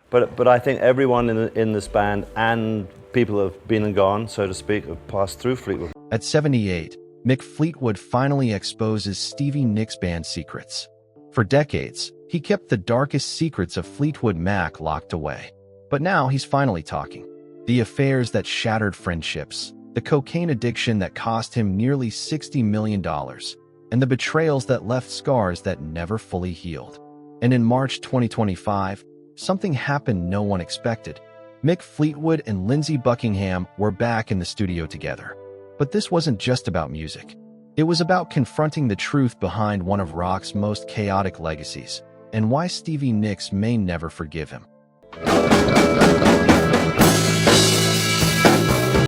But I think everyone in this band and people who have been and gone, so to speak, have passed through Fleetwood. At 78, Mick Fleetwood finally exposes Stevie Nicks' band secrets. For decades, he kept the darkest secrets of Fleetwood Mac locked away. But now he's finally talking. The affairs that shattered friendships, the cocaine addiction that cost him nearly $60 million, and the betrayals that left scars that never fully healed. And in March 2025, something happened no one expected. Mick Fleetwood and Lindsey Buckingham were back in the studio together. But this wasn't just about music. It was about confronting the truth behind one of rock's most chaotic legacies, and why Stevie Nicks may never forgive him.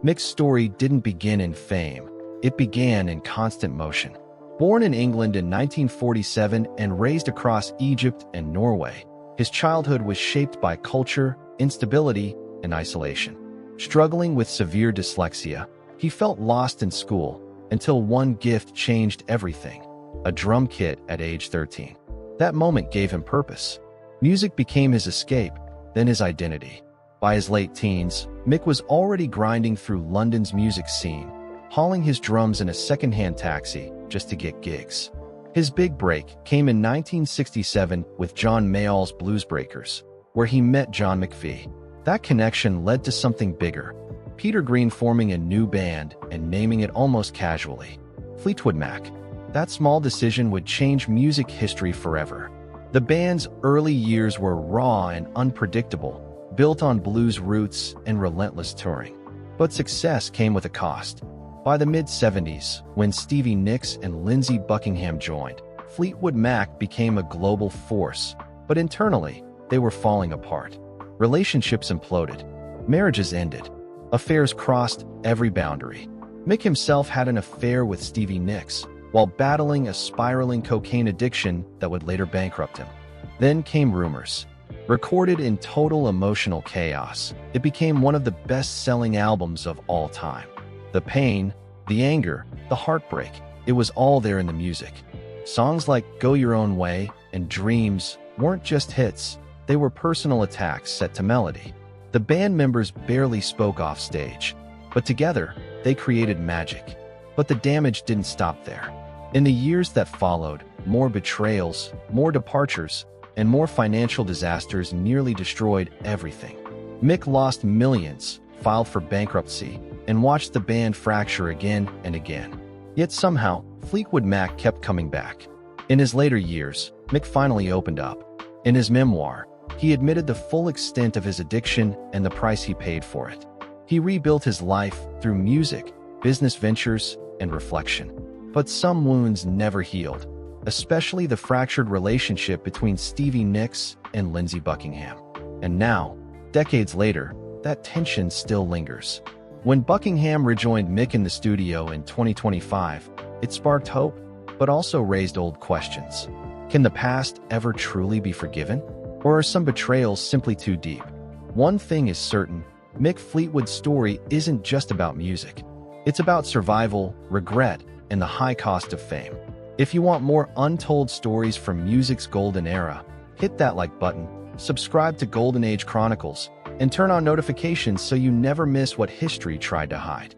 Mick's story didn't begin in fame. It began in constant motion. Born in England in 1947 and raised across Egypt and Norway, his childhood was shaped by culture, instability, and isolation. Struggling with severe dyslexia, he felt lost in school until one gift changed everything: a drum kit at age 13. That moment gave him purpose. Music became his escape, then his identity. By his late teens, Mick was already grinding through London's music scene, hauling his drums in a second-hand taxi just to get gigs. His big break came in 1967 with John Mayall's Bluesbreakers, where he met John McVie. That connection led to something bigger: Peter Green forming a new band and naming it almost casually Fleetwood Mac. That small decision would change music history forever. The band's early years were raw and unpredictable, built on blues roots and relentless touring. But success came with a cost. By the mid-70s, when Stevie Nicks and Lindsey Buckingham joined, Fleetwood Mac became a global force. But internally, they were falling apart. Relationships imploded. Marriages ended. Affairs crossed every boundary. Mick himself had an affair with Stevie Nicks, while battling a spiraling cocaine addiction that would later bankrupt him. Then came Rumors. Recorded in total emotional chaos, it became one of the best-selling albums of all time. The pain, the anger, the heartbreak, it was all there in the music. Songs like Go Your Own Way and Dreams weren't just hits, they were personal attacks set to melody. The band members barely spoke off stage, but together, they created magic. But the damage didn't stop there. In the years that followed, more betrayals, more departures, and more financial disasters nearly destroyed everything. Mick lost millions, filed for bankruptcy, and watched the band fracture again and again. Yet somehow, Fleetwood Mac kept coming back. In his later years, Mick finally opened up. In his memoir, he admitted the full extent of his addiction and the price he paid for it. He rebuilt his life through music, business ventures, and reflection. But some wounds never healed, especially the fractured relationship between Stevie Nicks and Lindsey Buckingham. And now, decades later, that tension still lingers. When Buckingham rejoined Mick in the studio in 2025, it sparked hope, but also raised old questions. Can the past ever truly be forgiven? Or are some betrayals simply too deep? One thing is certain: Mick Fleetwood's story isn't just about music. It's about survival, regret, and the high cost of fame. If you want more untold stories from music's golden era, hit that like button, subscribe to Golden Age Chronicles, and turn on notifications so you never miss what history tried to hide.